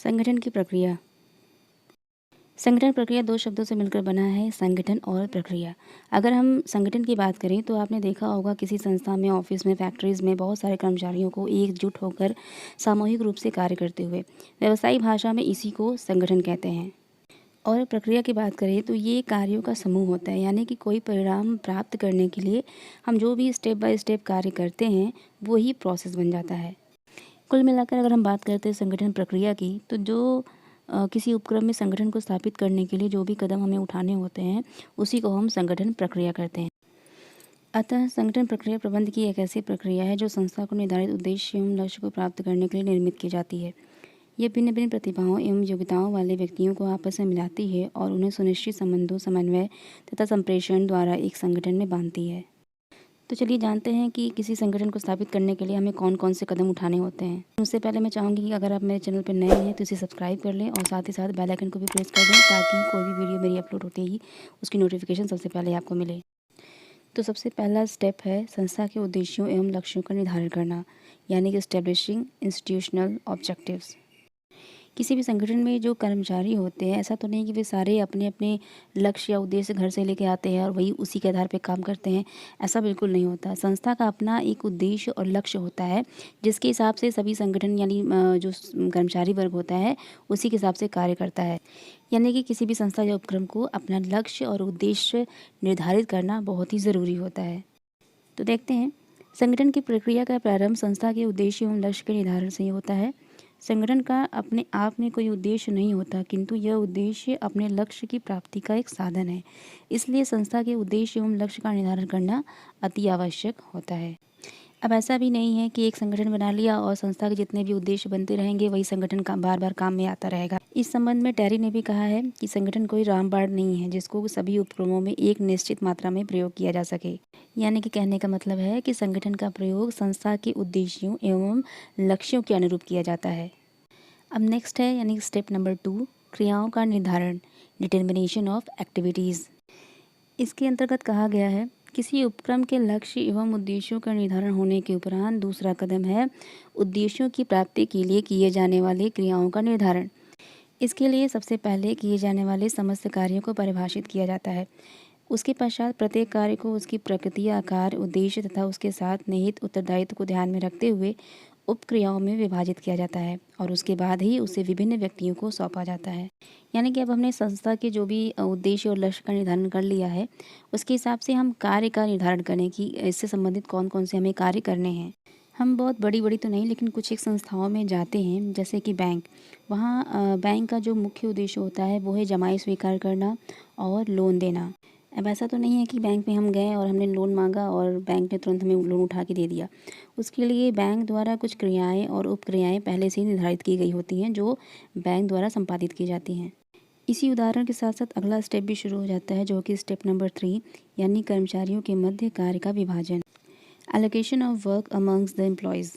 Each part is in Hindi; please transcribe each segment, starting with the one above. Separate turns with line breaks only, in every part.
संगठन की प्रक्रिया। संगठन प्रक्रिया दो शब्दों से मिलकर बना है, संगठन और प्रक्रिया। अगर हम संगठन की बात करें तो आपने देखा होगा किसी संस्था में, ऑफिस में, फैक्ट्रीज़ में बहुत सारे कर्मचारियों को एकजुट होकर सामूहिक रूप से कार्य करते हुए। व्यवसायिक भाषा में इसी को संगठन कहते हैं। और प्रक्रिया की बात करें तो ये कार्यों का समूह होता है, यानी कि कोई परिणाम प्राप्त करने के लिए हम जो भी स्टेप बाय स्टेप कार्य करते हैं वो ही प्रोसेस बन जाता है। कुल मिलाकर अगर हम बात करते हैं संगठन प्रक्रिया की, तो जो किसी उपक्रम में संगठन को स्थापित करने के लिए जो भी कदम हमें उठाने होते हैं उसी को हम संगठन प्रक्रिया कहते हैं। अतः संगठन प्रक्रिया प्रबंध की एक ऐसी प्रक्रिया है जो संस्था को निर्धारित उद्देश्य एवं लक्ष्य को प्राप्त करने के लिए निर्मित की जाती है। यह भिन्न भिन्न प्रतिभाओं एवं योग्यताओं वाले व्यक्तियों को आपस में मिलाती है और उन्हें सुनिश्चित संबंधों, समन्वय तथा संप्रेषण द्वारा एक संगठन में बांधती है। तो चलिए जानते हैं कि किसी संगठन को स्थापित करने के लिए हमें कौन कौन से कदम उठाने होते हैं। उससे पहले मैं चाहूँगी कि अगर आप मेरे चैनल पर नए हैं तो इसे सब्सक्राइब कर लें और साथ ही साथ बेल आइकन को भी प्रेस कर दें ताकि कोई भी वीडियो मेरी अपलोड होते ही उसकी नोटिफिकेशन सबसे पहले आपको मिले। तो सबसे पहला स्टेप है संस्था के उद्देश्यों एवं लक्ष्यों का निर्धारण करना, यानी कि एस्टेब्लिशिंग इंस्टीट्यूशनल ऑब्जेक्टिव्स। किसी भी संगठन में जो कर्मचारी होते हैं, ऐसा तो नहीं कि वे सारे अपने अपने लक्ष्य या उद्देश्य घर से लेके आते हैं और वही उसी के आधार पे काम करते हैं। ऐसा बिल्कुल नहीं होता। संस्था का अपना एक उद्देश्य और लक्ष्य होता है जिसके हिसाब से सभी संगठन यानी जो कर्मचारी वर्ग होता है उसी के हिसाब से कार्य करता है। यानी कि किसी भी संस्था या उपक्रम को अपना लक्ष्य और उद्देश्य निर्धारित करना बहुत ही ज़रूरी होता है। तो देखते हैं, संगठन की प्रक्रिया का प्रारंभ संस्था के उद्देश्य एवं लक्ष्य के निर्धारण से ही होता है। संगठन का अपने आप में कोई उद्देश्य नहीं होता, किंतु यह उद्देश्य अपने लक्ष्य की प्राप्ति का एक साधन है। इसलिए संस्था के उद्देश्य एवं लक्ष्य का निर्धारण करना अति आवश्यक होता है। अब ऐसा भी नहीं है कि एक संगठन बना लिया और संस्था के जितने भी उद्देश्य बनते रहेंगे वही संगठन का बार बार काम में आता रहेगा। इस संबंध में टेरी ने भी कहा है कि संगठन कोई रामबाण नहीं है जिसको सभी उपक्रमों में एक निश्चित मात्रा में प्रयोग किया जा सके। यानी कि कहने का मतलब है कि संगठन का प्रयोग संस्था के उद्देश्यों एवं लक्ष्यों के अनुरूप किया जाता है। अब नेक्स्ट है यानी स्टेप नंबर 2, क्रियाओं का निर्धारण, डिटर्मिनेशन ऑफ एक्टिविटीज़। इसके अंतर्गत कहा गया है किसी उपक्रम के लक्ष्य एवं उद्देश्यों का निर्धारण होने के उपरांत दूसरा कदम है उद्देश्यों की प्राप्ति के लिए किए जाने वाले क्रियाओं का निर्धारण। इसके लिए सबसे पहले किए जाने वाले समस्त कार्यों को परिभाषित किया जाता है। उसके पश्चात प्रत्येक कार्य को उसकी प्रकृति, आकार, उद्देश्य तथा उसके साथ निहित उत्तरदायित्व को ध्यान में रखते हुए उपक्रियाओं में विभाजित किया जाता है और उसके बाद ही उसे विभिन्न व्यक्तियों को सौंपा जाता है। यानी कि अब हमने संस्था के जो भी उद्देश्य और लक्ष्य का निर्धारण कर लिया है उसके हिसाब से हम कार्य का निर्धारण करें कि इससे संबंधित कौन कौन से हमें कार्य करने हैं। हम बहुत बड़ी बड़ी तो नहीं लेकिन कुछ एक संस्थाओं में जाते हैं जैसे कि बैंक। वहाँ बैंक का जो मुख्य उद्देश्य होता है वो है जमाई स्वीकार करना और लोन देना। अब ऐसा तो नहीं है कि बैंक में हम गए और हमने लोन मांगा और बैंक ने तुरंत हमें लोन उठा के दे दिया। उसके लिए बैंक द्वारा कुछ क्रियाएं और उपक्रियाएं पहले से ही निर्धारित की गई होती हैं जो बैंक द्वारा संपादित की जाती हैं। इसी उदाहरण के साथ साथ अगला स्टेप भी शुरू हो जाता है जो कि स्टेप नंबर 3 यानी कर्मचारियों के मध्य कार्य का विभाजन, allocation of work amongst the employees.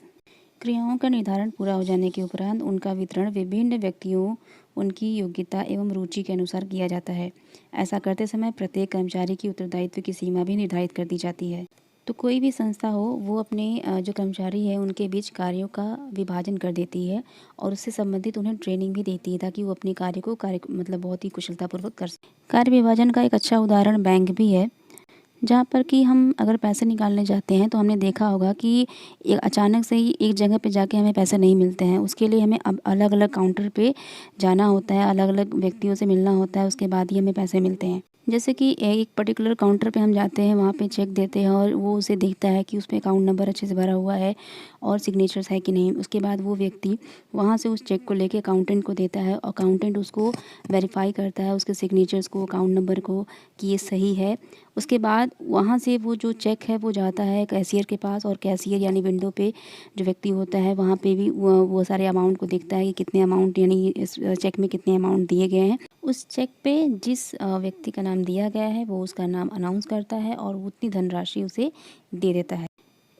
क्रियाओं का निर्धारण पूरा हो जाने के उपरांत उनका वितरण विभिन्न व्यक्तियों, उनकी योग्यता एवं रुचि के अनुसार किया जाता है। ऐसा करते समय प्रत्येक कर्मचारी की उत्तरदायित्व की सीमा भी निर्धारित कर दी जाती है। तो कोई भी संस्था हो वो अपने जो कर्मचारी है उनके बीच कार्यों का विभाजन कर देती है और उससे संबंधित उन्हें ट्रेनिंग भी देती है ताकि वो अपने कार्य को मतलब बहुत ही कुशलतापूर्वक कर सकें। कार्य विभाजन का एक अच्छा उदाहरण बैंक भी है, जहाँ पर कि हम अगर पैसे निकालने जाते हैं तो हमने देखा होगा कि अचानक से ही एक जगह पे जाके हमें पैसे नहीं मिलते हैं। उसके लिए हमें अब अलग अलग काउंटर पे जाना होता है, अलग अलग व्यक्तियों से मिलना होता है, उसके बाद ही हमें पैसे मिलते हैं। जैसे कि एक पर्टिकुलर काउंटर पे हम जाते हैं, वहाँ पे चेक देते हैं और वो उसे देखता है कि उसमें अकाउंट नंबर अच्छे से भरा हुआ है और सिग्नेचर्स है कि नहीं। उसके बाद वो व्यक्ति वहाँ से उस चेक को लेके अकाउंटेंट को देता है, अकाउंटेंट उसको वेरीफाई करता है उसके सिग्नेचर्स को, अकाउंट नंबर को कि ये सही है। उसके बाद वहाँ से वो जो चेक है वो जाता है कैशियर के पास और कैशियर यानी विंडो पे जो व्यक्ति होता है वहाँ पे भी वो सारे अमाउंट को देखता है कि कितने अमाउंट यानी इस चेक में कितने अमाउंट दिए गए हैं। उस चेक पे जिस व्यक्ति का नाम दिया गया है वो उसका नाम अनाउंस करता है और उतनी धनराशि उसे दे देता है।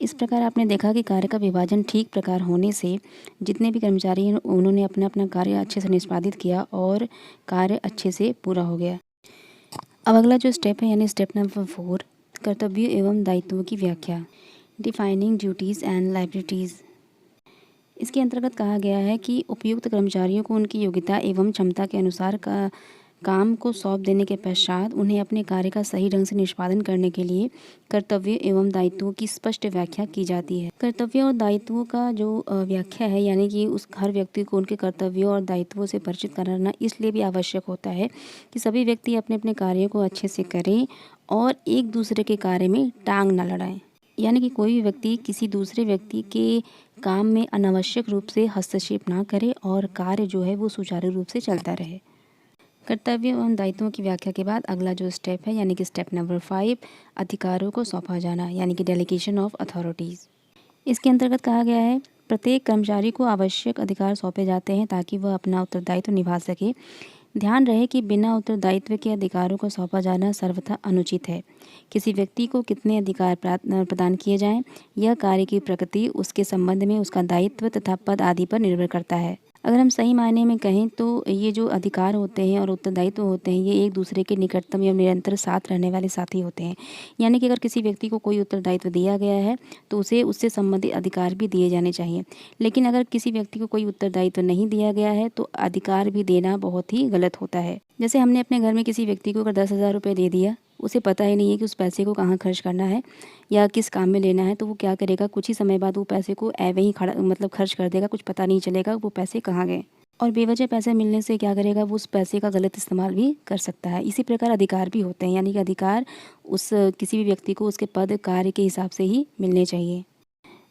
इस प्रकार आपने देखा कि कार्य का विभाजन ठीक प्रकार होने से जितने भी कर्मचारी हैं उन्होंने अपना अपना कार्य अच्छे से निष्पादित किया और कार्य अच्छे से पूरा हो गया। अब अगला जो स्टेप है यानी स्टेप नंबर 4, कर्तव्यों एवं दायित्वों की व्याख्या, डिफाइनिंग ड्यूटीज़ एंड लायबिलिटीज़। इसके अंतर्गत कहा गया है कि उपयुक्त कर्मचारियों को उनकी योग्यता एवं क्षमता के अनुसार काम को सौंप देने के पश्चात उन्हें अपने कार्य का सही ढंग से निष्पादन करने के लिए कर्तव्यों एवं दायित्वों की स्पष्ट व्याख्या की जाती है। कर्तव्यों और दायित्वों का जो व्याख्या है, यानी कि उस हर व्यक्ति को उनके कर्तव्यों और दायित्वों से परिचित कराना इसलिए भी आवश्यक होता है कि सभी व्यक्ति अपने अपने कार्यों को अच्छे से करें और एक दूसरे के कार्य में टांग न लड़ाएं। यानी कि कोई भी व्यक्ति किसी दूसरे व्यक्ति के काम में अनावश्यक रूप से हस्तक्षेप ना करे और कार्य जो है वो सुचारू रूप से चलता रहे। कर्तव्य एवं दायित्वों की व्याख्या के बाद अगला जो स्टेप है, यानी कि स्टेप नंबर 5, अधिकारों को सौंपा जाना, यानी कि डेलीगेशन ऑफ अथॉरिटीज़। इसके अंतर्गत कहा गया है प्रत्येक कर्मचारी को आवश्यक अधिकार सौंपे जाते हैं ताकि वह अपना उत्तरदायित्व निभा सके। ध्यान रहे कि बिना उत्तरदायित्व के अधिकारों को सौंपा जाना सर्वथा अनुचित है। किसी व्यक्ति को कितने अधिकार प्रदान किए जाएं, यह कार्य की प्रकृति, उसके संबंध में उसका दायित्व तथा पद आदि पर निर्भर करता है। अगर हम सही मायने में कहें तो ये जो अधिकार होते हैं और उत्तरदायित्व होते हैं, ये एक दूसरे के निकटतम या निरंतर साथ रहने वाले साथी होते हैं। यानी कि अगर किसी व्यक्ति को कोई उत्तरदायित्व दिया गया है तो उसे उससे संबंधित अधिकार भी दिए जाने चाहिए। लेकिन अगर किसी व्यक्ति को कोई उत्तरदायित्व नहीं दिया गया है तो अधिकार भी देना बहुत ही गलत होता है। जैसे हमने अपने घर में किसी व्यक्ति को अगर 10,000 रुपये दे दिया, उसे पता ही नहीं है कि उस पैसे को कहाँ खर्च करना है या किस काम में लेना है, तो वो क्या करेगा, कुछ ही समय बाद वो पैसे को ऐवे ही खर्च कर देगा, कुछ पता नहीं चलेगा वो पैसे कहाँ गए। और बेवजह पैसे मिलने से क्या करेगा, वो उस पैसे का गलत इस्तेमाल भी कर सकता है। इसी प्रकार अधिकार भी होते हैं, यानी कि अधिकार उस किसी भी व्यक्ति को उसके पद कार्य के हिसाब से ही मिलने चाहिए।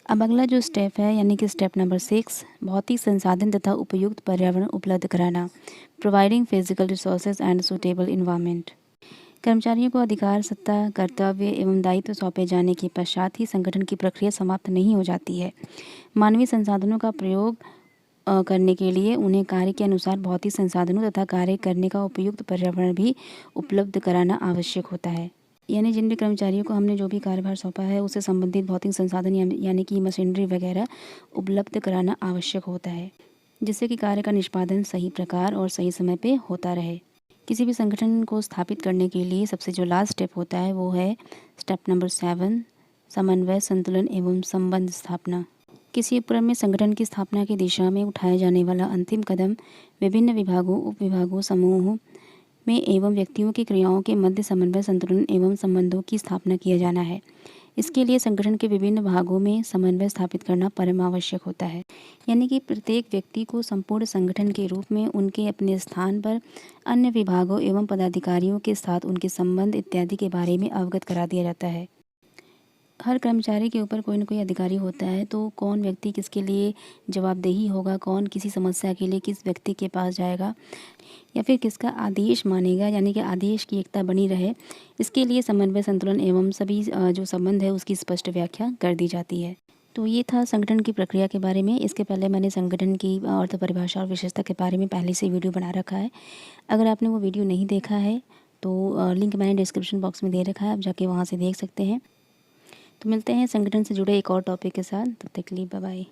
अब अगला जो स्टेप है, यानी कि स्टेप नंबर 6, भौतिक संसाधन तथा उपयुक्त पर्यावरण उपलब्ध कराना, providing physical resources and suitable environment. कर्मचारियों को अधिकार, सत्ता, कर्तव्य एवं दायित्व सौंपे जाने के पश्चात ही संगठन की प्रक्रिया समाप्त नहीं हो जाती है। मानवीय संसाधनों का प्रयोग करने के लिए उन्हें कार्य के अनुसार भौतिक संसाधनों तथा कार्य करने का उपयुक्त पर्यावरण भी उपलब्ध कराना आवश्यक होता है। यानी जिन भी कर्मचारियों को हमने जो भी कार्यभार सौंपा है उससे संबंधित भौतिक संसाधन यानी कि मशीनरी वगैरह उपलब्ध कराना आवश्यक होता है, जिससे कि कार्य का निष्पादन सही प्रकार और सही समय पे होता रहे। किसी भी संगठन को स्थापित करने के लिए सबसे जो लास्ट स्टेप होता है वो है स्टेप नंबर 7, समन्वय, संतुलन एवं संबंध स्थापना। किसी उपक्रम में संगठन की स्थापना की दिशा में उठाया जाने वाला अंतिम कदम विभिन्न विभागों, उपविभागों, समूहों में एवं व्यक्तियों की क्रियाओं के मध्य समन्वय, संतुलन एवं संबंधों की स्थापना किया जाना है। इसके लिए संगठन के विभिन्न भागों में समन्वय स्थापित करना परम आवश्यक होता है। यानी कि प्रत्येक व्यक्ति को संपूर्ण संगठन के रूप में उनके अपने स्थान पर अन्य विभागों एवं पदाधिकारियों के साथ उनके संबंध इत्यादि के बारे में अवगत करा दिया जाता है। हर कर्मचारी के ऊपर कोई न कोई अधिकारी होता है, तो कौन व्यक्ति किसके लिए जवाबदेही होगा, कौन किसी समस्या के लिए किस व्यक्ति के पास जाएगा या फिर किसका आदेश मानेगा, यानी कि आदेश की एकता बनी रहे, इसके लिए समन्वय, संतुलन एवं सभी जो संबंध है उसकी स्पष्ट व्याख्या कर दी जाती है। तो ये था संगठन की प्रक्रिया के बारे में। इसके पहले मैंने संगठन की अर्थ परिभाषा और विशेषता के बारे में पहले से वीडियो बना रखा है। अगर आपने वो वीडियो नहीं देखा है तो लिंक मैंने डिस्क्रिप्शन बॉक्स में दे रखा है, आप जाके वहाँ से देख सकते हैं। तो मिलते हैं संगठन से जुड़े एक और टॉपिक के साथ, तब तक के लिए बाय बाय।